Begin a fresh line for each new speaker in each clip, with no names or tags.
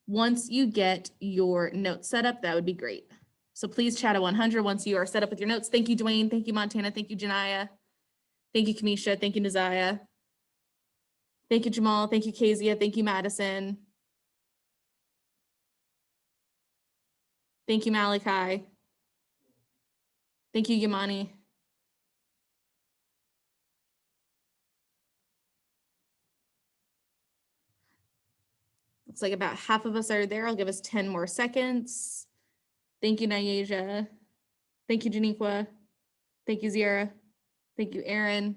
Once you get your notes set up, that would be great. So please chat at 100 once you are set up with your notes. Thank you, Dwayne. Thank you, Montana. Thank you, Janaya. Thank you, Kamisha. Thank you, Naziah. Thank you, Jamal. Thank you, Kezia. Thank you, Madison. Thank you, Malachi. Thank you, Yamani. Looks like about half of us are there. I'll give us 10 more seconds. Thank you, Nyasia. Thank you, Janiqua. Thank you, Zira. Thank you, Aaron.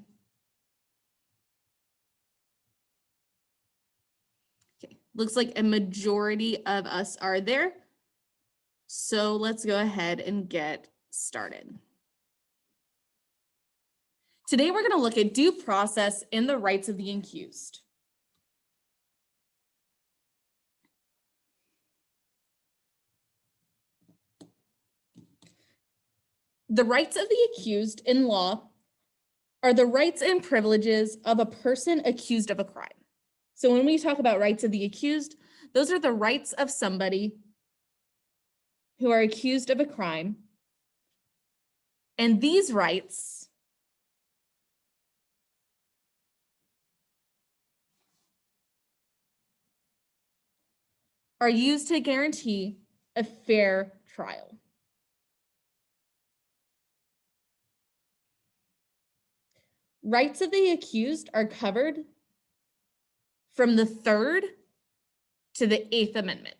Okay, looks like a majority of us are there. So let's go ahead and get started. Today, we're going to look at due process and the rights of the accused. The rights of the accused in law are the rights and privileges of a person accused of a crime. So when we talk about rights of the accused, those are the rights of somebody who are accused of a crime. And these rights are used to guarantee a fair trial. Rights of the accused are covered from the 3rd to the 8th Amendment.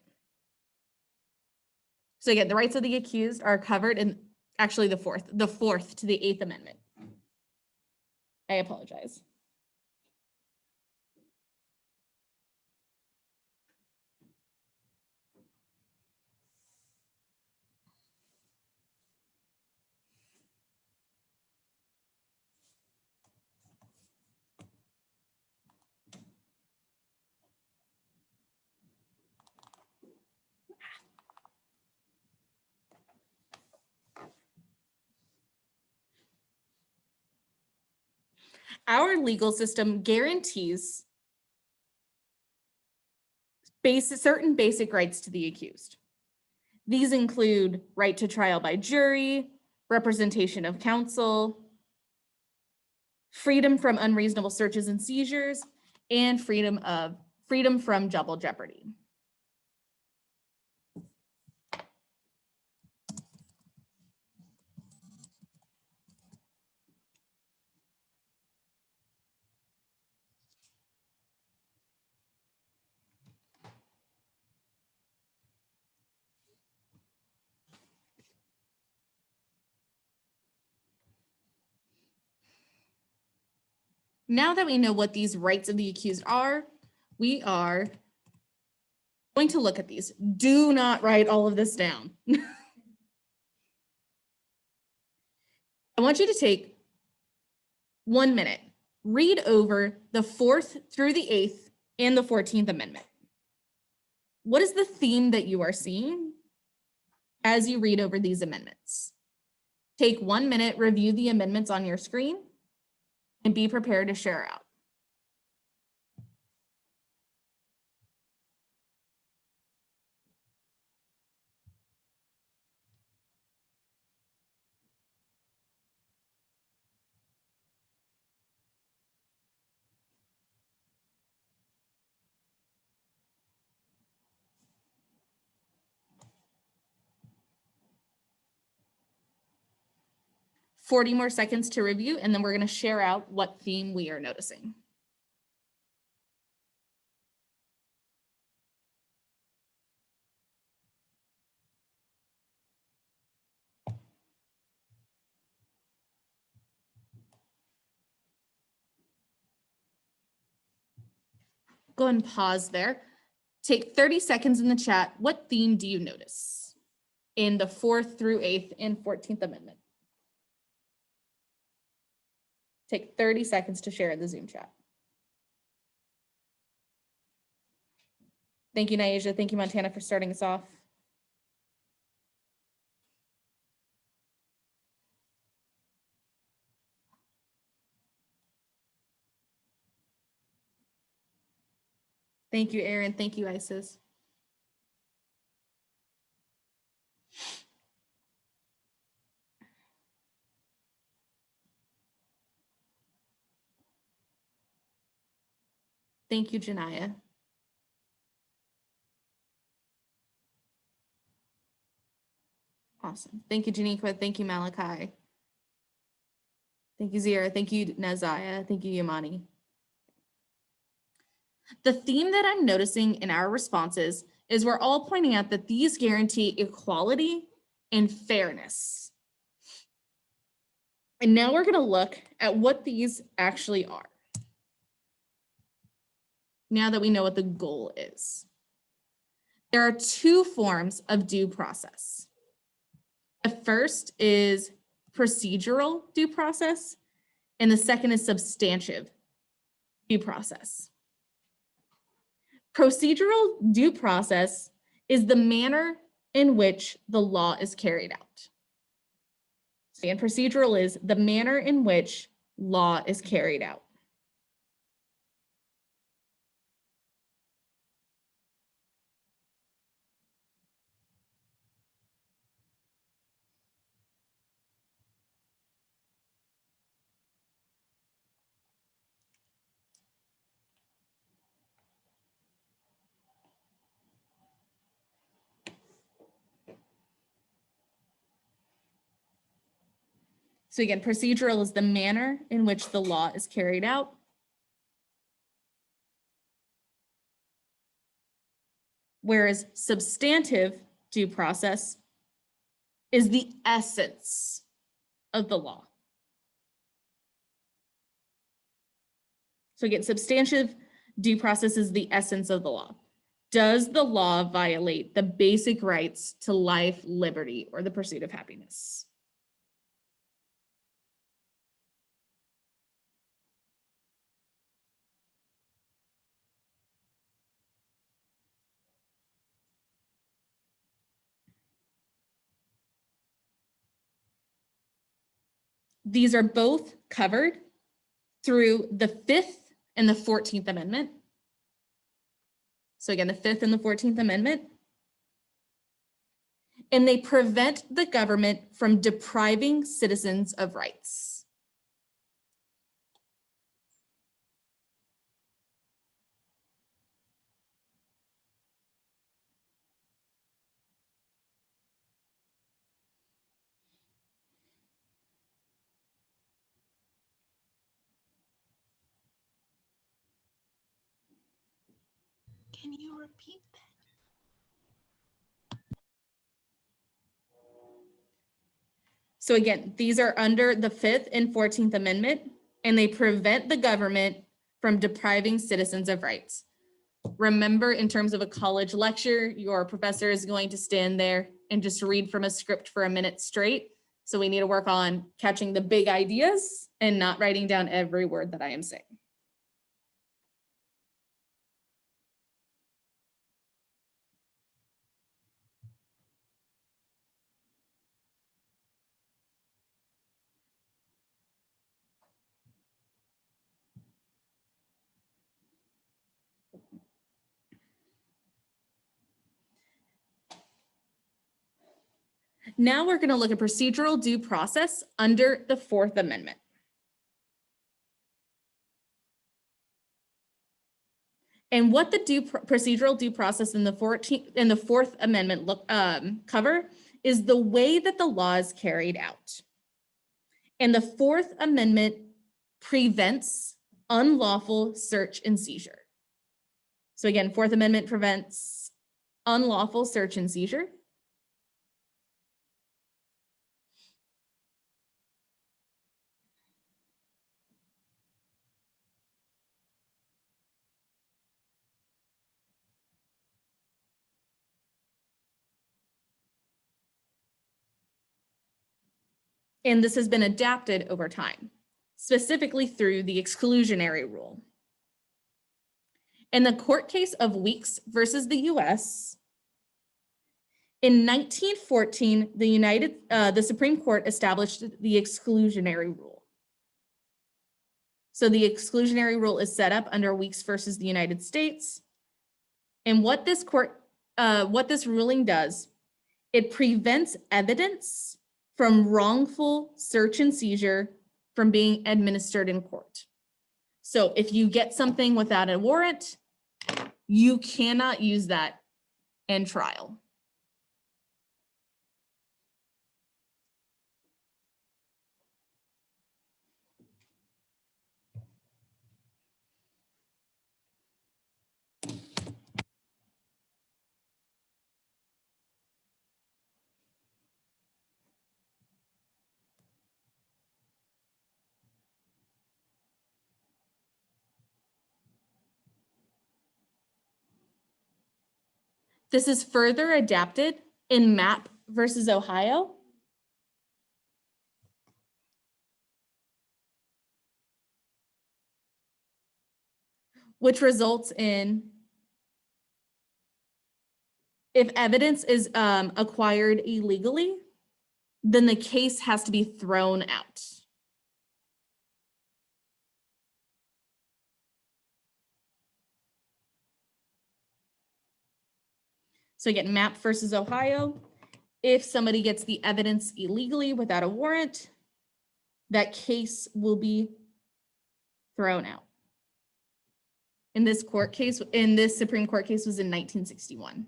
So again, the rights of the accused are covered in actually the 4th to the 8th Amendment. I apologize. Our legal system guarantees certain basic rights to the accused. These include right to trial by jury, representation of counsel, freedom from unreasonable searches and seizures, and freedom from double jeopardy. Now that we know what these rights of the accused are, we are going to look at these. Do not write all of this down. I want you to take 1 minute, read over the 4th through the 8th and the 14th Amendment. What is the theme that you are seeing as you read over these amendments? Take 1 minute, review the amendments on your screen, and be prepared to share out. "40 more seconds to review, and then we're going to share out what theme we are noticing. Go ahead and pause there. Take 30 seconds in the chat. What theme do you notice in the 4th through 8th and 14th Amendment? Take 30 seconds to share in the Zoom chat. Thank you, Nyasia. Thank you, Montana, for starting us off. Thank you, Aaron. Thank you, Isis. Thank you, Janaya. Awesome. Thank you, Janiqua. Thank you, Malachi. Thank you, Zira. Thank you, Nazaya. Thank you, Yamani. The theme that I'm noticing in our responses is we're all pointing out that these guarantee equality and fairness. And now we're going to look at what these actually are, now that we know what the goal is. There are two forms of due process. The first is procedural due process, and the second is substantive due process. Procedural due process is the manner in which the law is carried out. And procedural is the manner in which law is carried out. So again, procedural is the manner in which the law is carried out. Whereas substantive due process is the essence of the law. So again, substantive due process is the essence of the law. Does the law violate the basic rights to life, liberty, or the pursuit of happiness? These are both covered through the 5th and the 14th Amendment. So again, the 5th and the 14th Amendment. And they prevent the government from depriving citizens of rights.
Can you repeat that?
So again, these are under the 5th and 14th Amendment, and they prevent the government from depriving citizens of rights. Remember, in terms of a college lecture, your professor is going to stand there and just read from a script for a minute straight. So we need to work on catching the big ideas and not writing down every word that I am saying. Now we're going to look at procedural due process under the 4th Amendment. And what the procedural due process in the 4th Amendment cover is the way that the law is carried out. And the 4th Amendment prevents unlawful search and seizure. So again, 4th Amendment prevents unlawful search and seizure. And this has been adapted over time, specifically through the exclusionary rule. In the court case of Weeks versus the US, in 1914, the Supreme Court established the exclusionary rule. So the exclusionary rule is set up under Weeks versus the United States. And what this ruling does, it prevents evidence from wrongful search and seizure from being administered in court. So if you get something without a warrant, you cannot use that in trial. This is further adapted in MAP versus Ohio. Which results in, if evidence is acquired illegally, then the case has to be thrown out. So again, MAP versus Ohio. If somebody gets the evidence illegally without a warrant, that case will be thrown out. In this court case, in this Supreme Court case was in 1961.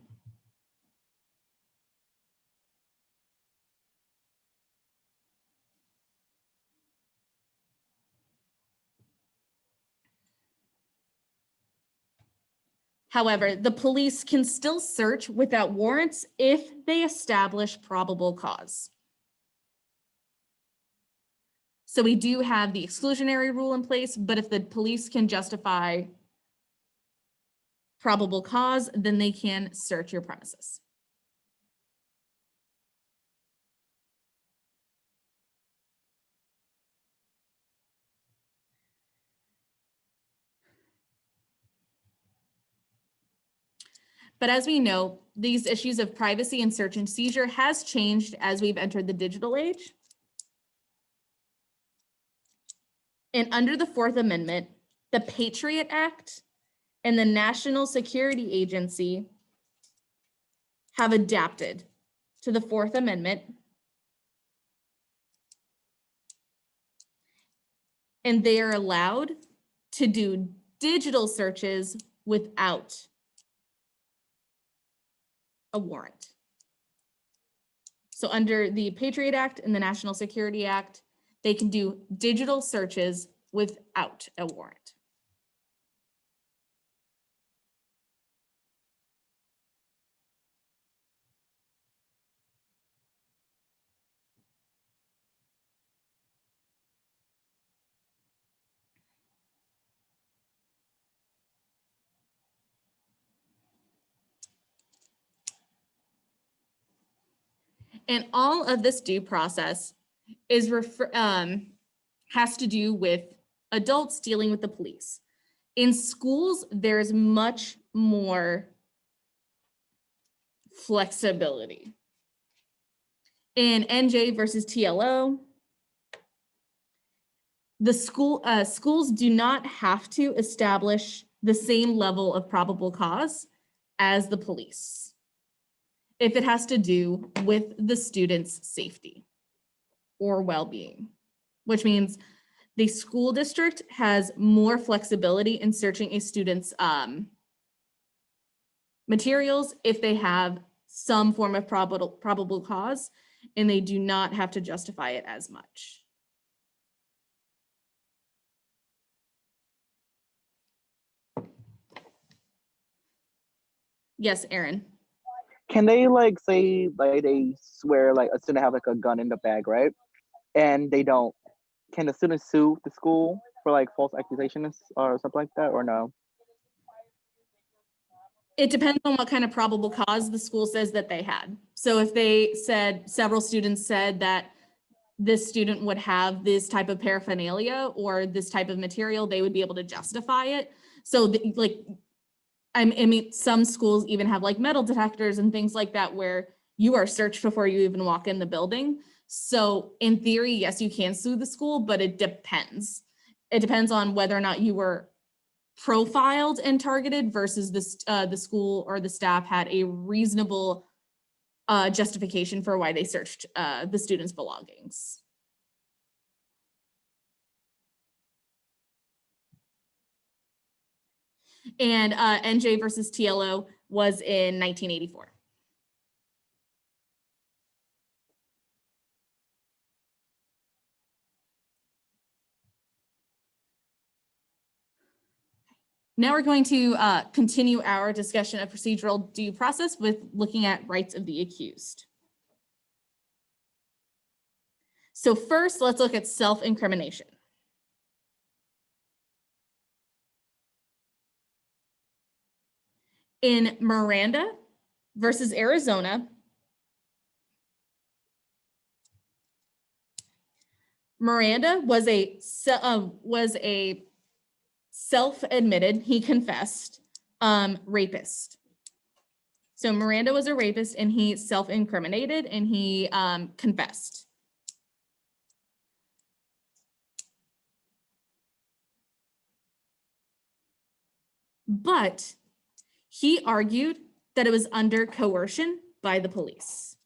However, the police can still search without warrants if they establish probable cause. So we do have the exclusionary rule in place, but if the police can justify probable cause, then they can search your premises. But as we know, these issues of privacy and search and seizure has changed as we've entered the digital age. And under the Fourth Amendment, the Patriot Act and the National Security Agency have adapted to the Fourth Amendment. And they are allowed to do digital searches without a warrant. So under the Patriot Act and the National Security Act, they can do digital searches without a warrant. And all of this due process is has to do with adults dealing with the police. In schools, there's much more flexibility. In NJ versus TLO, the schools do not have to establish the same level of probable cause as the police if it has to do with the student's safety or well-being, which means the school district has more flexibility in searching a student's materials if they have some form of probable cause, and they do not have to justify it as much. Yes, Aaron.
Can they like say like they swear like a student have like a gun in the bag, right? And they don't. Can the student sue the school for like false accusations or something like that, or no?
It depends on what kind of probable cause the school says that they had. So if they said, several students said that this student would have this type of paraphernalia or this type of material, they would be able to justify it. So I mean, some schools even have like metal detectors and things like that where you are searched before you even walk in the building. So in theory, yes, you can sue the school, but it depends. It depends on whether or not you were profiled and targeted versus the school or the staff had a reasonable justification for why they searched the student's belongings. And NJ versus TLO was in 1984. Now we're going to continue our discussion of procedural due process with looking at rights of the accused. So first, let's look at self-incrimination. In Miranda versus Arizona, Miranda was a self-admitted, he confessed, rapist. So Miranda was a rapist and he self-incriminated and he confessed. But he argued that it was under coercion by the police.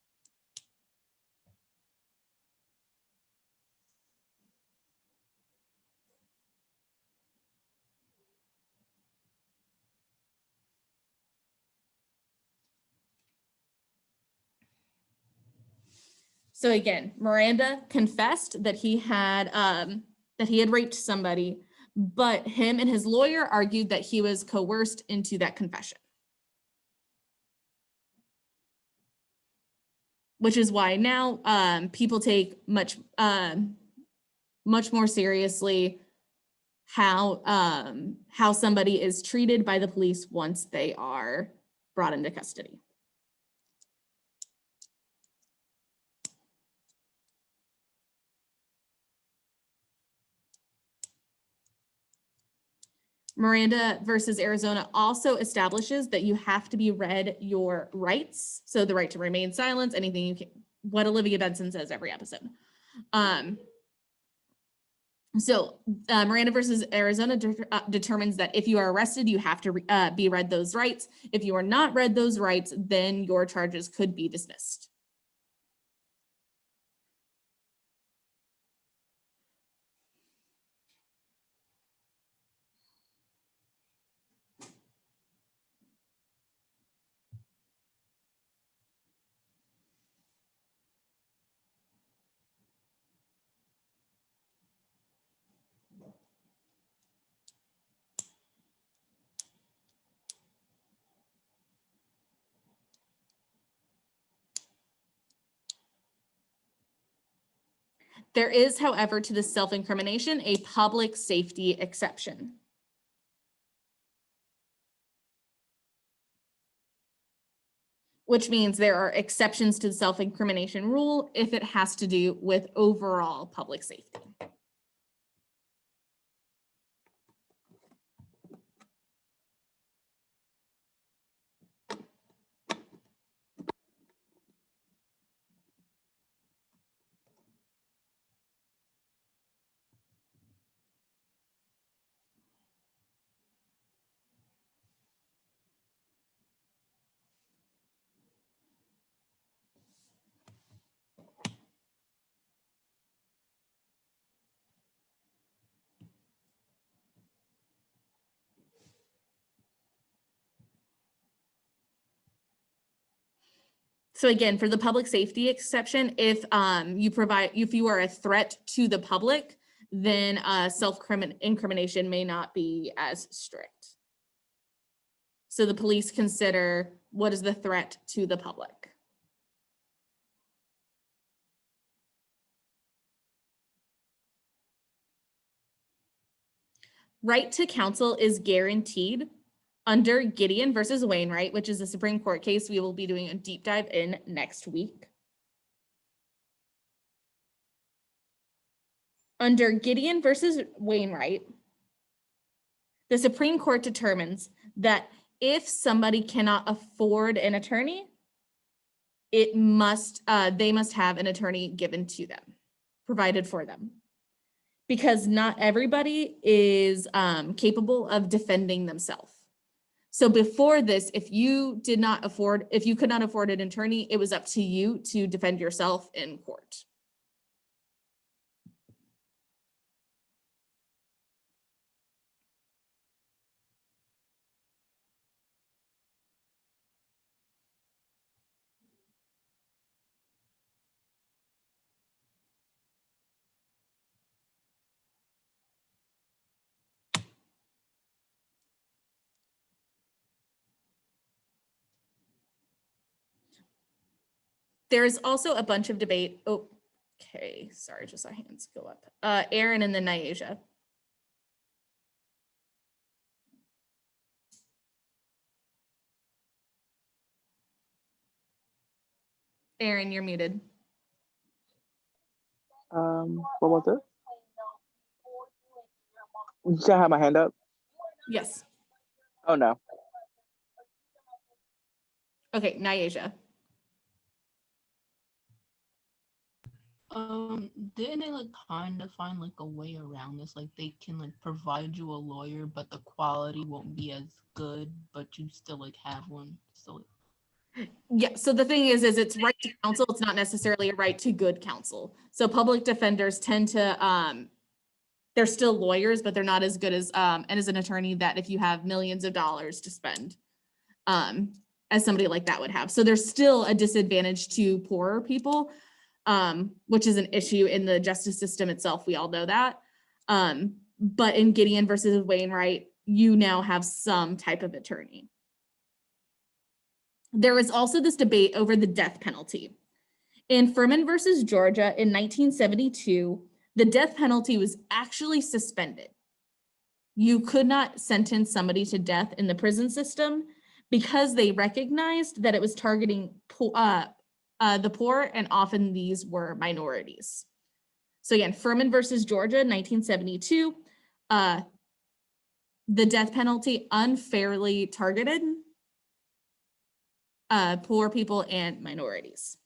So again, Miranda confessed that he had raped somebody, but him and his lawyer argued that he was coerced into that confession. Which is why now people take much more seriously how somebody is treated by the police once they are brought into custody. Miranda versus Arizona also establishes that you have to be read your rights. So the right to remain silent, anything you can, what Olivia Benson says every episode. Miranda versus Arizona determines that if you are arrested, you have to be read those rights. If you are not read those rights, then your charges could be dismissed. There is, however, to the self-incrimination, a public safety exception. Which means there are exceptions to the self-incrimination rule if it has to do with overall public safety. So again, for the public safety exception, if you are a threat to the public, then self-incrimination may not be as strict. So the police consider what is the threat to the public. Right to counsel is guaranteed under Gideon versus Wainwright, which is a Supreme Court case we will be doing a deep dive in next week. Under Gideon versus Wainwright, the Supreme Court determines that if somebody cannot afford an attorney, they must have an attorney given to them, provided for them. Because not everybody is capable of defending themselves. So before this, if you could not afford an attorney, it was up to you to defend yourself in court. There is also a bunch of debate. Oh, okay. Sorry, just saw hands go up. Aaron and then Nyasia. Aaron, you're muted.
What was it? Should I have my hand up?
Yes.
Oh no.
Okay, Nyasia.
Didn't they like kind of find like a way around this? Like they can like provide you a lawyer, but the quality won't be as good, but you still like have one. So
Yeah, so the thing is it's right to counsel. It's not necessarily a right to good counsel. So public defenders tend to, they're still lawyers, but they're not as good as, and as an attorney that if you have millions of dollars to spend, as somebody like that would have. So there's still a disadvantage to poorer people, which is an issue in the justice system itself. We all know that. But in Gideon versus Wainwright, you now have some type of attorney. There was also this debate over the death penalty. In Furman versus Georgia in 1972, the death penalty was actually suspended. You could not sentence somebody to death in the prison system because they recognized that it was targeting the poor, and often these were minorities. So again, Furman versus Georgia, 1972, the death penalty unfairly targeted poor people and minorities.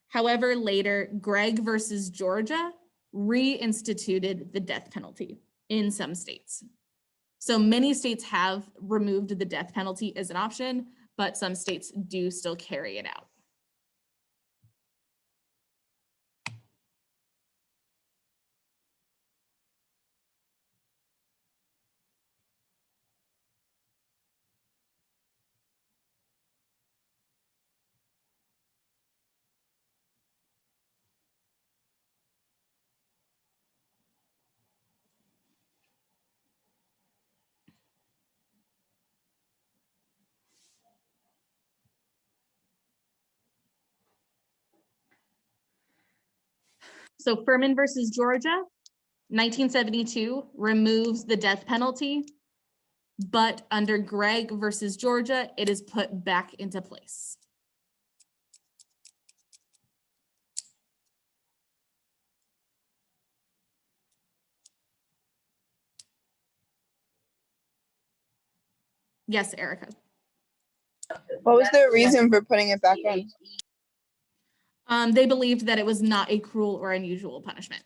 However, later, Gregg versus Georgia reinstituted the death penalty in some states. So many states have removed the death penalty as an option, but some states do still carry it out. So Furman versus Georgia, 1972, removes the death penalty, but under Gregg versus Georgia, it is put back into place. Yes, Erica.
What was the reason for putting it back in?
They believed that it was not a cruel or unusual punishment.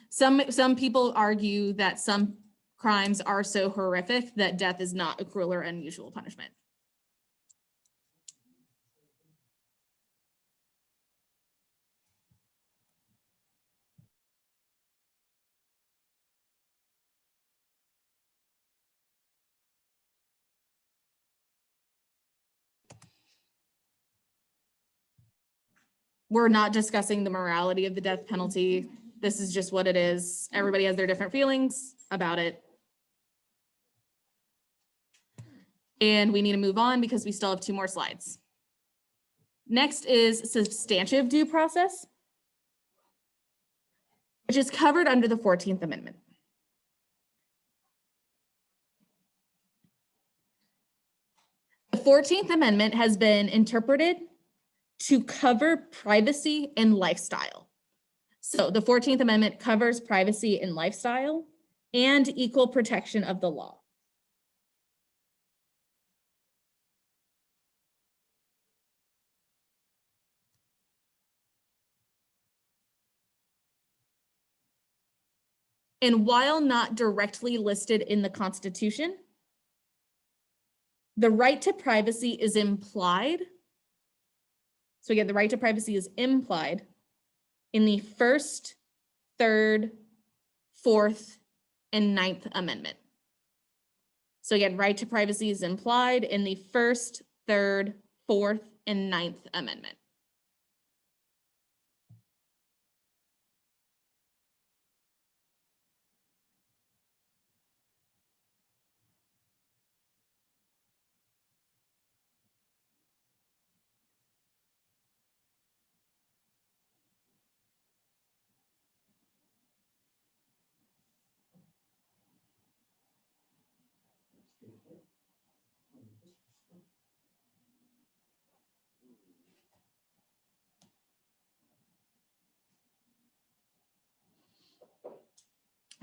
Some people argue that some crimes are so horrific that death is not a cruel or unusual punishment. We're not discussing the morality of the death penalty. This is just what it is. Everybody has their different feelings about it. And we need to move on because we still have 2 more slides. Next is substantive due process, which is covered under the 14th Amendment. The 14th Amendment has been interpreted to cover privacy and lifestyle. So the 14th Amendment covers privacy and lifestyle and equal protection of the law. And while not directly listed in the Constitution, the right to privacy is implied. So again, the right to privacy is implied in the 1st, 3rd, 4th, and 9th Amendment. So again, right to privacy is implied in the 1st, 3rd, 4th, and 9th Amendment.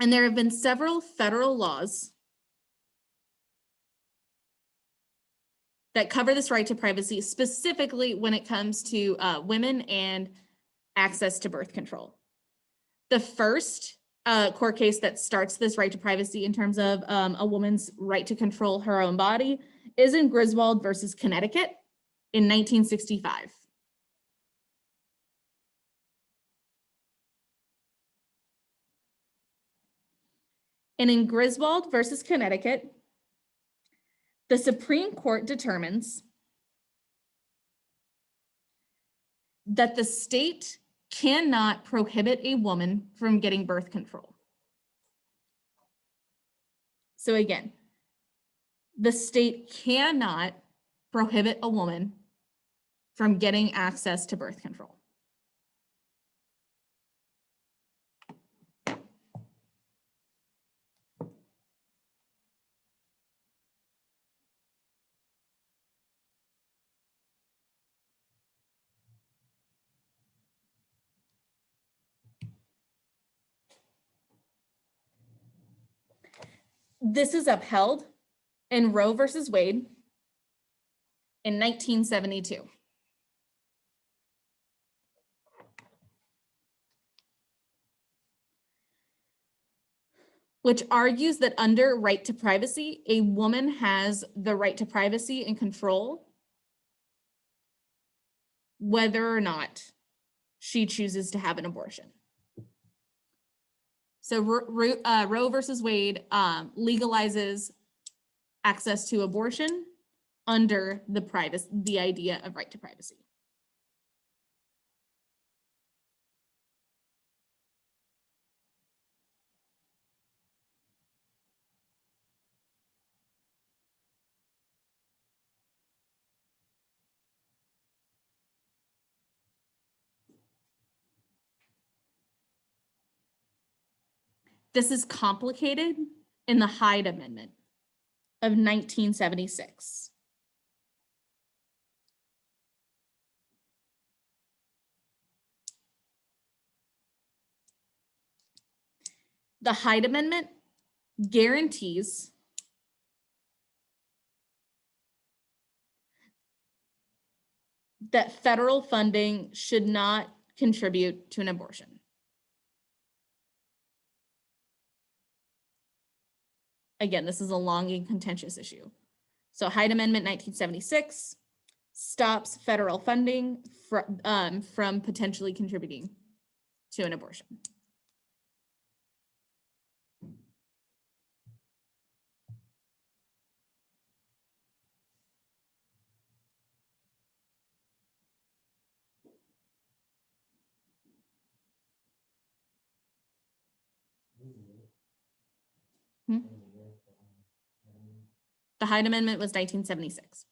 And there have been several federal laws that cover this right to privacy, specifically when it comes to women and access to birth control. The first court case that starts this right to privacy in terms of a woman's right to control her own body is in Griswold versus Connecticut in 1965. And in Griswold versus Connecticut, the Supreme Court determines that the state cannot prohibit a woman from getting birth control. So again, the state cannot prohibit a woman from getting access to birth control. This is upheld in Roe versus Wade in 1972. Which argues that under right to privacy, a woman has the right to privacy and control whether or not she chooses to have an abortion. So Roe versus Wade legalizes access to abortion under the idea of right to privacy. This is complicated in the Hyde Amendment of 1976. The Hyde Amendment guarantees that federal funding should not contribute to an abortion. Again, this is a long and contentious issue. So Hyde Amendment 1976 stops federal funding from potentially contributing to an abortion. The Hyde Amendment was 1976.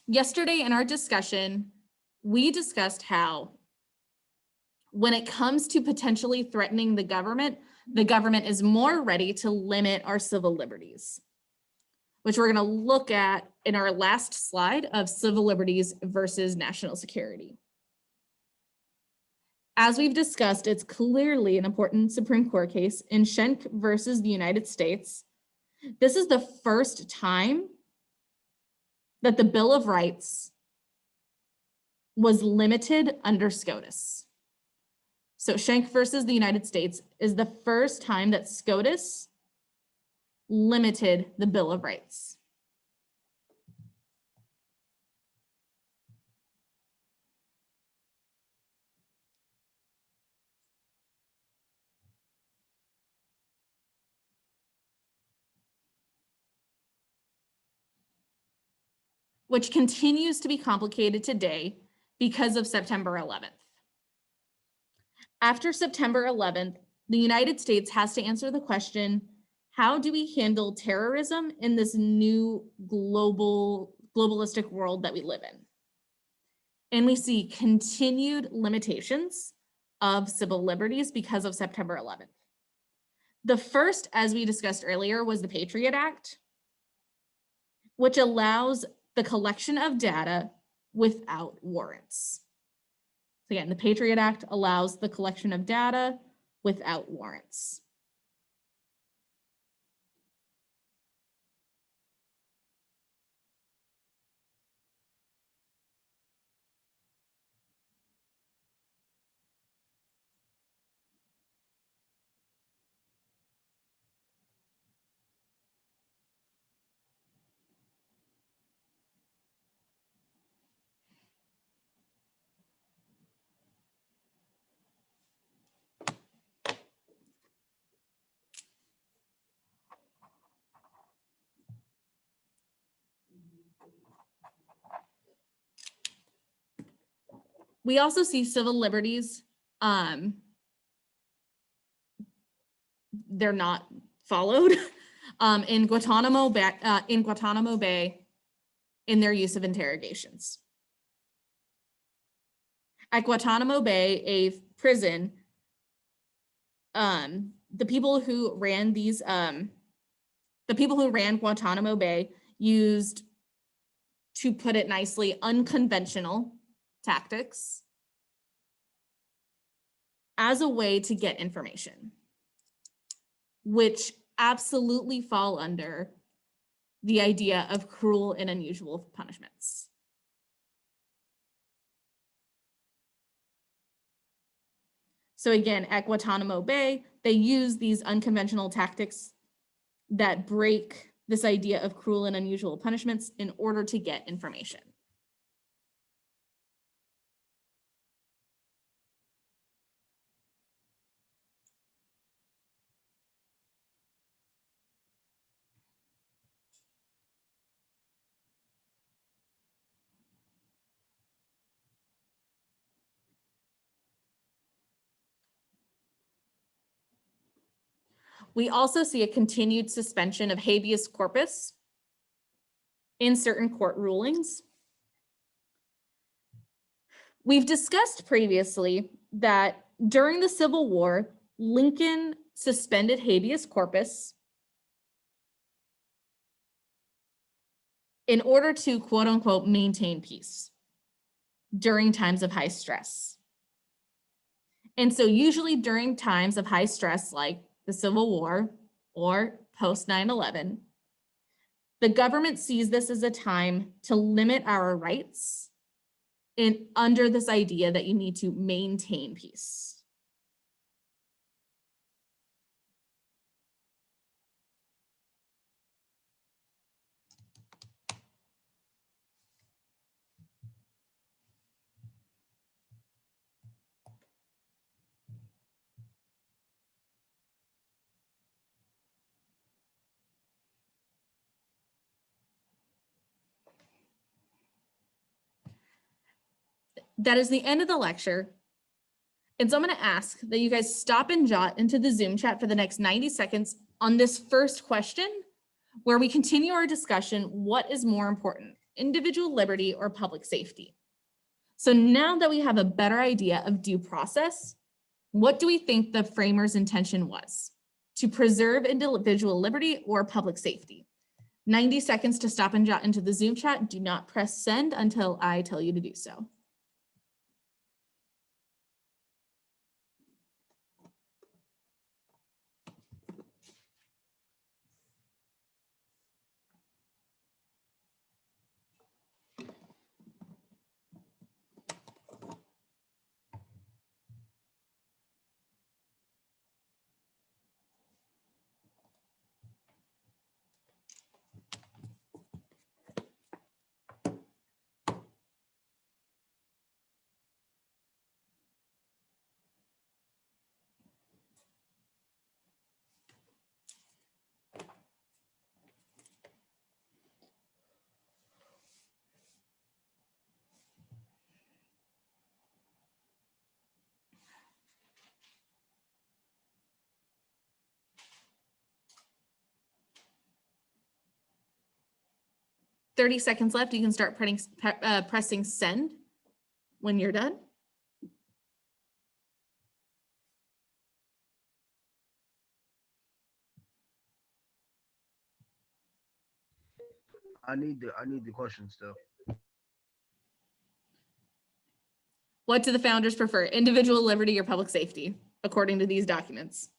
Yesterday in our discussion, we discussed how when it comes to potentially threatening the government is more ready to limit our civil liberties, which we're going to look at in our last slide of civil liberties versus national security. As we've discussed, it's clearly an important Supreme Court case in Schenck versus the United States. This is the first time that the Bill of Rights was limited under SCOTUS. So Schenck versus the United States is the first time that SCOTUS limited the Bill of Rights. Which continues to be complicated today because of September 11th. After September 11th, the United States has to answer the question, how do we handle terrorism in this new globalistic world that we live in? And we see continued limitations of civil liberties because of September 11th. The first, as we discussed earlier, was the Patriot Act, which allows the collection of data without warrants. So again, the Patriot Act allows the collection of data without warrants. We also see civil liberties, they're not followed in Guantanamo Bay in their use of interrogations. At Guantanamo Bay, a prison, the people who ran Guantanamo Bay used, to put it nicely, unconventional tactics as a way to get information, which absolutely fall under the idea of cruel and unusual punishments. So again, at Guantanamo Bay, they use these unconventional tactics that break this idea of cruel and unusual punishments in order to get information. We also see a continued suspension of habeas corpus in certain court rulings. We've discussed previously that during the Civil War, Lincoln suspended habeas corpus in order to, quote unquote, maintain peace during times of high stress. And so usually during times of high stress, like the Civil War or post 9/11, the government sees this as a time to limit our rights under this idea that you need to maintain peace. That is the end of the lecture. And so I'm going to ask that you guys stop and jot into the Zoom chat for the next 90 seconds on this first question, where we continue our discussion, what is more important, individual liberty or public safety? So now that we have a better idea of due process, what do we think the framers' intention was? To preserve individual liberty or public safety? 90 seconds to stop and jot into the Zoom chat. Do not press send until I tell you to do so. Thirty seconds left. You can start pressing send when you're done.
I need the question still.
What do the founders prefer, individual liberty or public safety, according to these documents?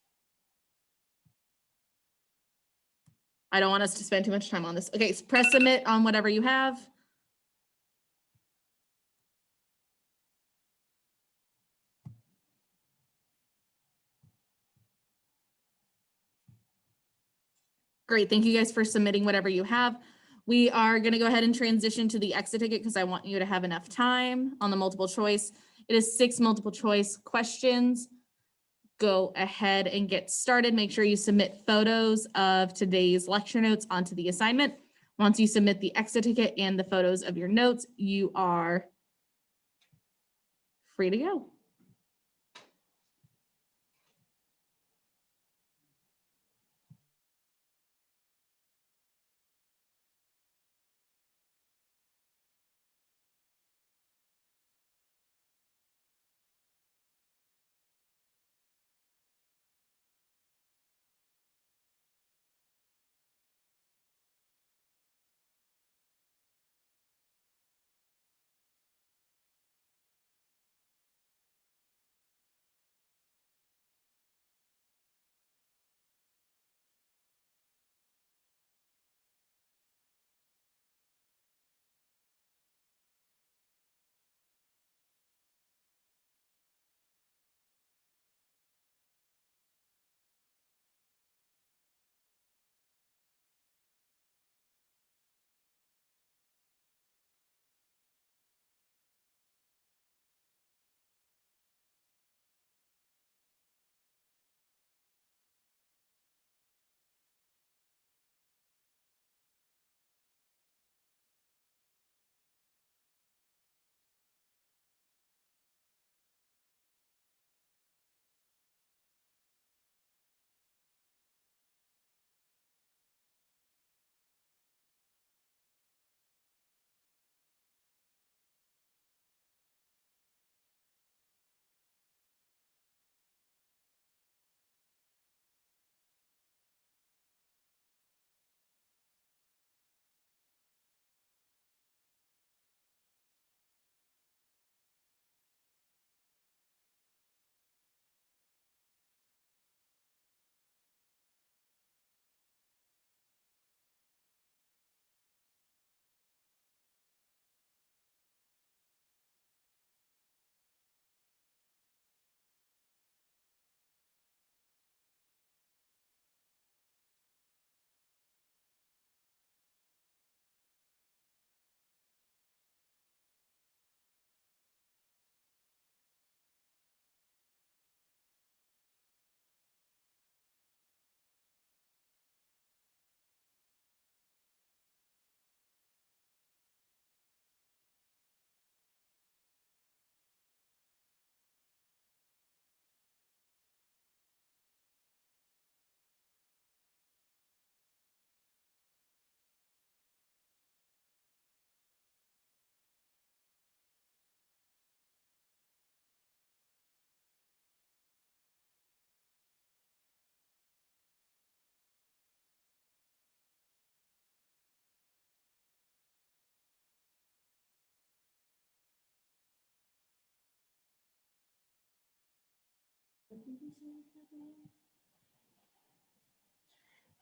I don't want us to spend too much time on this. Okay, so press submit on whatever you have. Great, thank you guys for submitting whatever you have. We are gonna go ahead and transition to the exit ticket because I want you to have enough time on the multiple choice. It is 6 multiple choice questions. Go ahead and get started. Make sure you submit photos of today's lecture notes onto the assignment. Once you submit the exit ticket and the photos of your notes, you are free to go.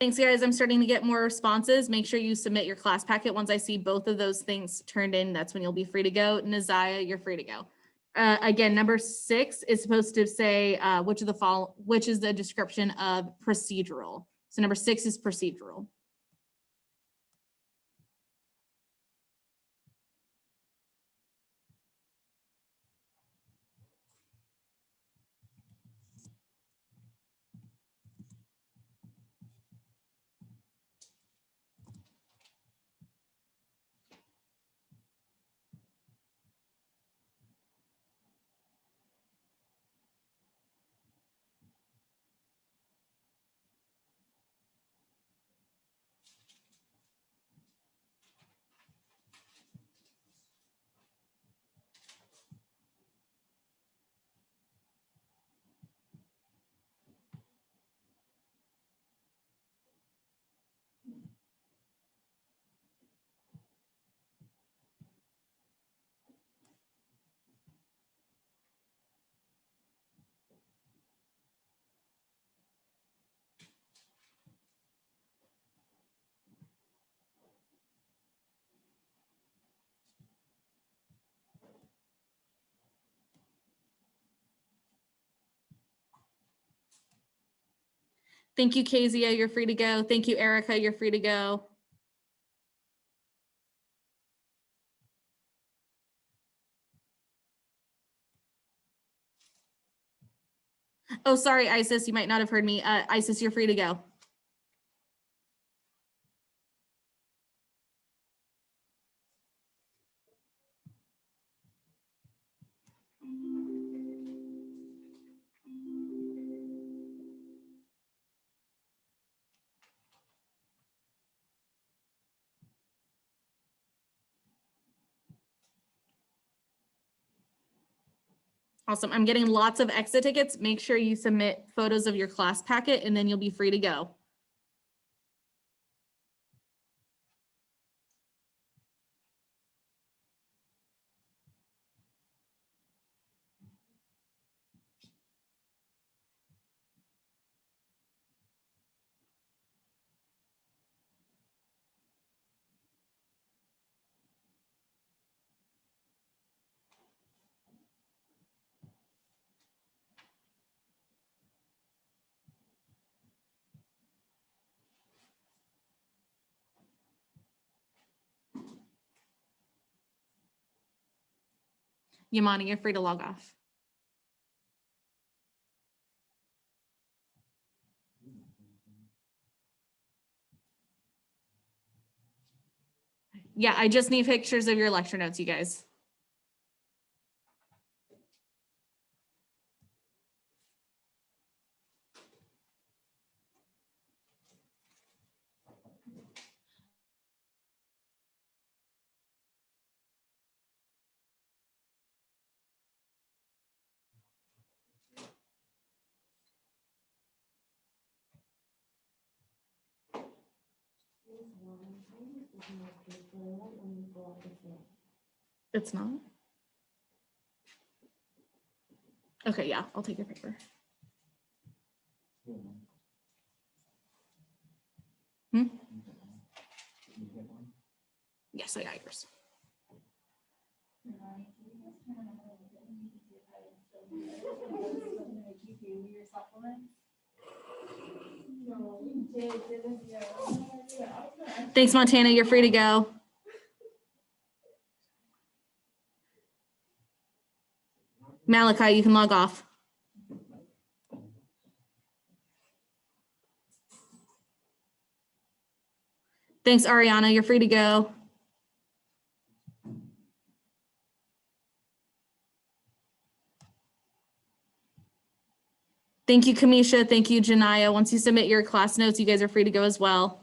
Thanks, guys. I'm starting to get more responses. Make sure you submit your class packet. Once I see both of those things turned in, that's when you'll be free to go. Naziah, you're free to go. Again, number 6 is supposed to say which is the description of procedural. So number 6 is procedural. Thank you, Kezia, you're free to go. Thank you, Erica, you're free to go. Oh, sorry, Isis, you might not have heard me. Isis, you're free to go. Awesome. I'm getting lots of exit tickets. Make sure you submit photos of your class packet and then you'll be free to go. Yamani, you're free to log off. Yeah, I just need pictures of your lecture notes, you guys. It's not? Okay, yeah, I'll take your paper. Hmm? Yes, I got yours. Thanks, Montana. You're free to go. Malachi, you can log off. Thanks, Ariana. You're free to go. Thank you, Kamisha. Thank you, Janaya. Once you submit your class notes, you guys are free to go as well.